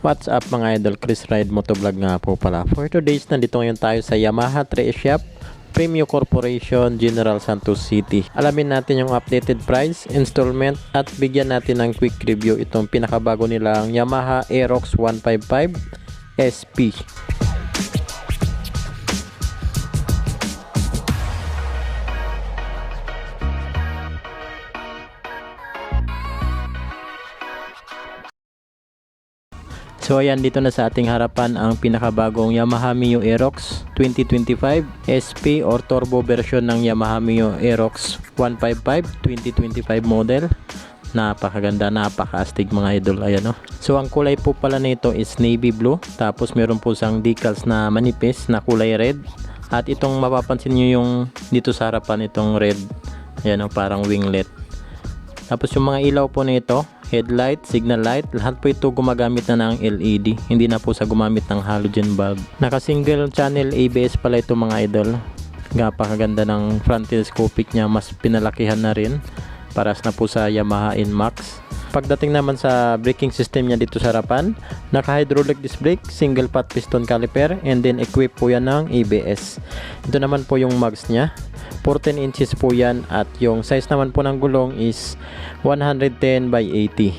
What's up mga idol, Chris Ride Motovlog nga po pala. For today's nandito ngayon tayo sa Yamaha Tre Shop, Premium Corporation, General Santos City. Alamin natin yung updated price, installment at bigyan natin ng quick review itong pinakabago nilang Yamaha Aerox 155 SP. So ayan, dito na sa ating harapan ang pinakabagong Yamaha Mio Aerox 2025 SP or turbo version ng Yamaha Mio Aerox 155 2025 model. Napakaganda, napaka-astig mga idol. Ayan no. So ang kulay po pala nito is navy blue, tapos meron po siyang decals na manipis na kulay red. At itong mapapansin nyo yung dito sa harapan itong red. Ayan no, parang winglet. Tapos yung mga ilaw po nito, headlight, signal light, lahat po ito gumagamit na ng LED. Hindi na po sa gumamit ng halogen bulb. Naka single channel ABS pala ito mga idol. Napakaganda ng front telescopic niya, mas pinalakihan na rin. Paras na po sa Yamaha NMAX. Pagdating naman sa braking system niya dito sa harapan, naka hydraulic disc brake, single pot piston caliper, and then equip po yan ng ABS. Ito naman po yung mags niya. 14 inches po yan at yung size naman po ng gulong is 110 by 80.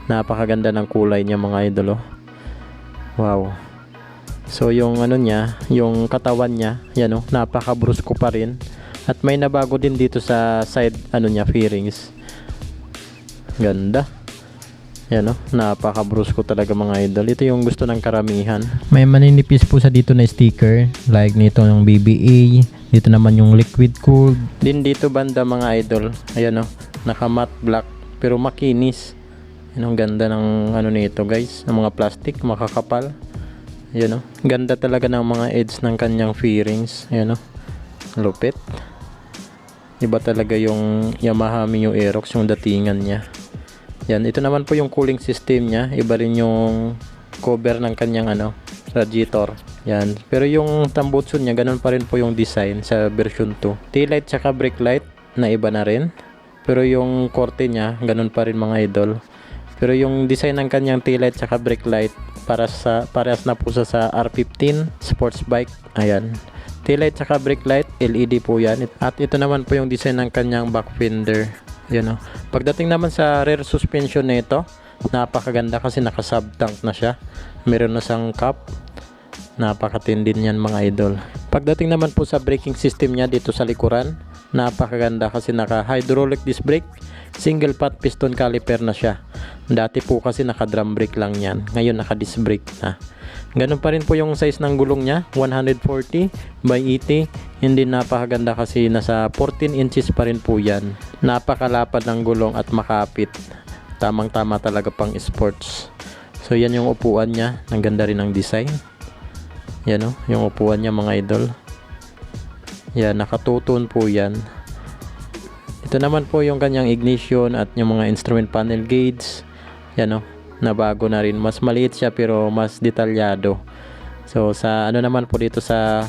Napakaganda ng kulay niya mga idol. Wow. So yung ano niya, yung katawan niya, yan oh, napaka-brusko pa rin. At may nabago din dito sa side ano niya, fairings. Ganda. Yan oh, napaka-brusko talaga mga idol. Ito yung gusto ng karamihan. May maninipis po sa dito na sticker like nito yung BBA. Dito naman yung liquid cooled. Din dito banda mga idol. Ayan oh, naka matte black pero makinis. Yan ang ganda ng ano nito guys, ng mga plastic, makakapal. Ayan oh, ganda talaga ng mga edge ng kanyang fairings. Ayan oh, lupit. Iba talaga yung Yamaha Mio Aerox yung datingan niya. Yan, ito naman po yung cooling system niya. Iba rin yung cover ng kanyang ano, radiator. Yan. Pero yung tambutso niya, ganun pa rin po yung design sa version 2. Taillight tsaka brake light na iba na rin. Pero yung korte niya, ganun pa rin mga idol. Pero yung design ng kanyang taillight tsaka brake light parehas na po sa R15 sports bike. Ayan. Taillight tsaka brake light, LED po yan. At ito naman po yung design ng kanyang back fender. Yan o. Pagdating naman sa rear suspension nito, napakaganda kasi naka-sub tank na siya. Meron na siyang cup. Napakatindi niyan mga idol. Pagdating naman po sa braking system niya dito sa likuran, napakaganda kasi naka hydraulic disc brake, single pot piston caliper na siya. Dati po kasi naka drum brake lang yan, ngayon naka disc brake na. Ganun pa rin po yung size ng gulong niya, 140 by 80. Hindi, napakaganda kasi nasa 14 inches pa rin po yan. Napakalapad ng gulong at makapit. Tamang tama talaga pang sports. So yan yung upuan niya, ang ganda rin ng design. Yan o, yung upuan niya mga idol. Yan, nakatuton po yan. Ito naman po yung kanyang ignition at yung mga instrument panel gauge. Yan o, nabago na rin. Mas maliit siya pero mas detalyado. So sa ano naman po dito sa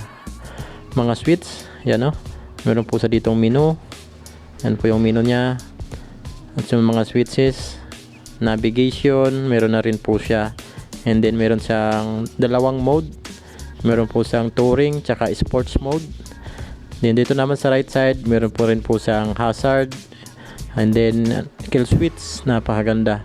mga switch, yan o, meron po sa ditong menu. Yan po yung menu niya. At yung mga switches, navigation, meron na rin po siya. And then meron siyang dalawang mode. Meron po siyang touring tsaka sports mode. Then dito naman sa right side, meron po rin po siyang hazard. And then kill switch, napakaganda.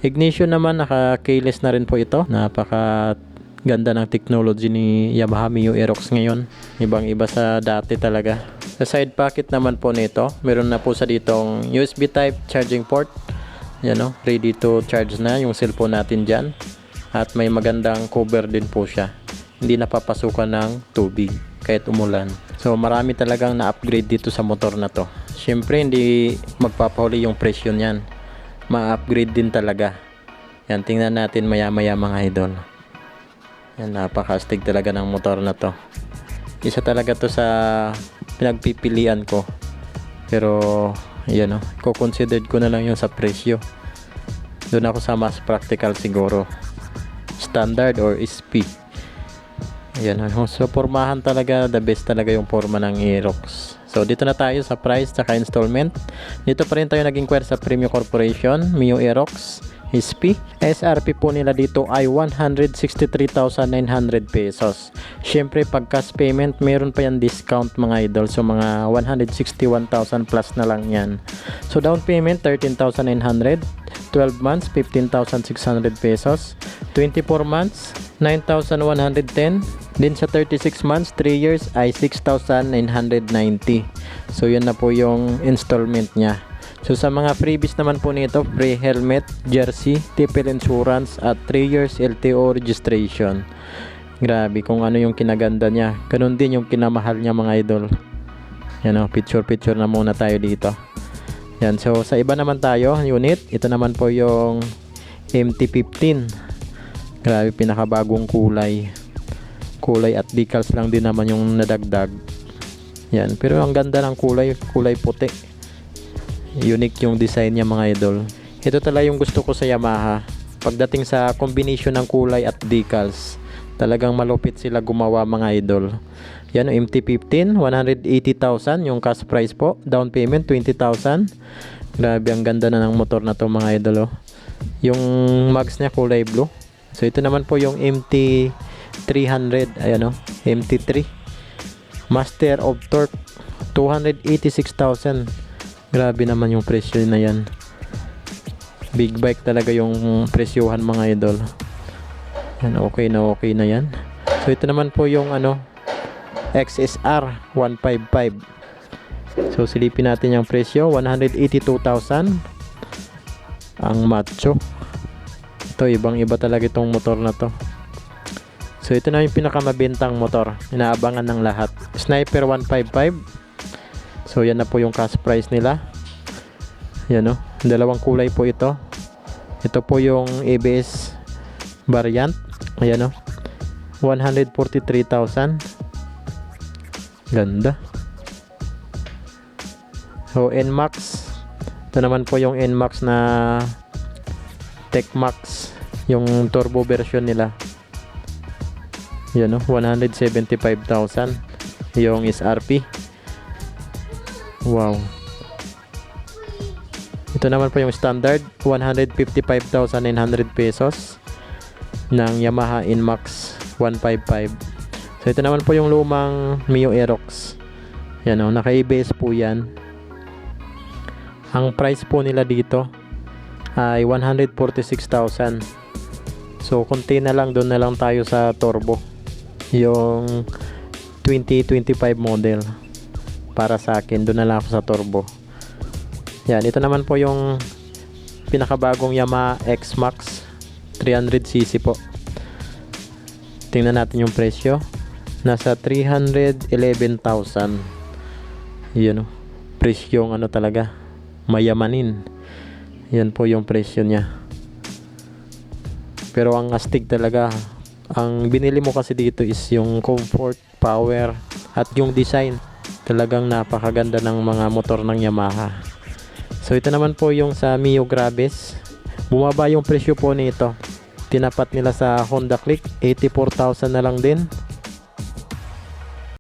Ignition naman, naka keyless na rin po ito. Napakaganda ng technology ni Yamaha Mio Aerox ngayon. Ibang iba sa dati talaga. Sa side pocket naman po nito, meron na po sa ditong USB type charging port. Yan o, ready to charge na yung cellphone natin dyan. At may magandang cover din po siya. Hindi napapasukan ng tubig kahit umulan. So marami talagang na-upgrade dito sa motor na to. Syempre hindi magpapahuli yung presyo niyan. Ma-upgrade din talaga. Yan, tingnan natin maya maya mga idol. Yan, napaka-astig talaga ng motor na to. Isa talaga to sa pinagpipilian ko. Pero yan o, ko-considered ko na lang yung sa presyo. Doon ako sa mas practical siguro. Standard or SP. Ayan, so pormahan talaga, the best talaga yung forma ng Aerox. So dito na tayo sa price tsaka installment. Dito pa rin tayo nag-inquire sa Premium Corporation, Mio Aerox. SP. SRP po nila dito ay 163,900 pesos. Syempre pag cash payment meron pa yan discount mga idol, so mga 161,000 plus na lang yan. So down payment 13,900, 12 months 15,600 pesos, 24 months 9,110, din sa 36 months 3 years ay 6,990. So yun na po yung installment niya. So sa mga freebies naman po nito, free helmet, jersey, tipil insurance at 3 years LTO registration. Grabe kung ano yung kinaganda niya. Ganun din yung kinamahal niya mga idol. Yan o, picture na muna tayo dito. Yan, so sa iba naman tayo, unit. Ito naman po yung MT-15. Grabe, pinakabagong kulay. Kulay at decals lang din naman yung nadagdag. Yan, pero ang ganda ng kulay puti. Unique yung design niya mga idol. Ito talaga yung gusto ko sa Yamaha. Pagdating sa combination ng kulay at decals, talagang malupit sila gumawa mga idol. Yan yung MT-15, 180,000 yung cash price po. Down payment 20,000. Grabe, ang ganda na ng motor na to mga idol. Yung mags niya kulay blue. So ito naman po yung MT-300. Ayan o, MT-3 Master of Torque, 286,000. Grabe naman yung presyo na yan. Big bike talaga yung presyohan mga idol. Yan, okay na yan. So ito naman po yung XSR 155. So silipin natin yung presyo, 182,000. Ang macho. Ito, ibang iba talaga itong motor na to. So ito na yung pinakamabentang motor, inaabangan ng lahat. Sniper 155. So yan na po yung cash price nila. Yan o, dalawang kulay po ito. Ito po yung ABS variant. Ayan o, 143,000. Ganda. So NMAX. Ito naman po yung NMAX na TechMax, yung turbo version nila. Yan o, 175,000 yung SRP. Wow. Ito naman po yung standard, 155,900 pesos ng Yamaha NMAX 155. So ito naman po yung lumang Mio Aerox. Yan o, naka-ABS po yan. Ang price po nila dito ay 146,000. So konti na lang, doon na lang tayo sa turbo, yung 2025 model. Para sa akin, doon na lang ako sa turbo. Yan, ito naman po yung pinakabagong Yamaha X-Max 300cc po. Tingnan natin yung presyo. Nasa 311,000. Yan o, presyong talaga, mayamanin. Yan po yung presyo niya. Pero ang astig talaga, ang binili mo kasi dito is yung comfort, power at yung design. Talagang napakaganda ng mga motor ng Yamaha. So ito naman po yung sa Mio Gravis. Bumaba yung presyo po nito. Tinapat nila sa Honda Click, 84,000 na lang din.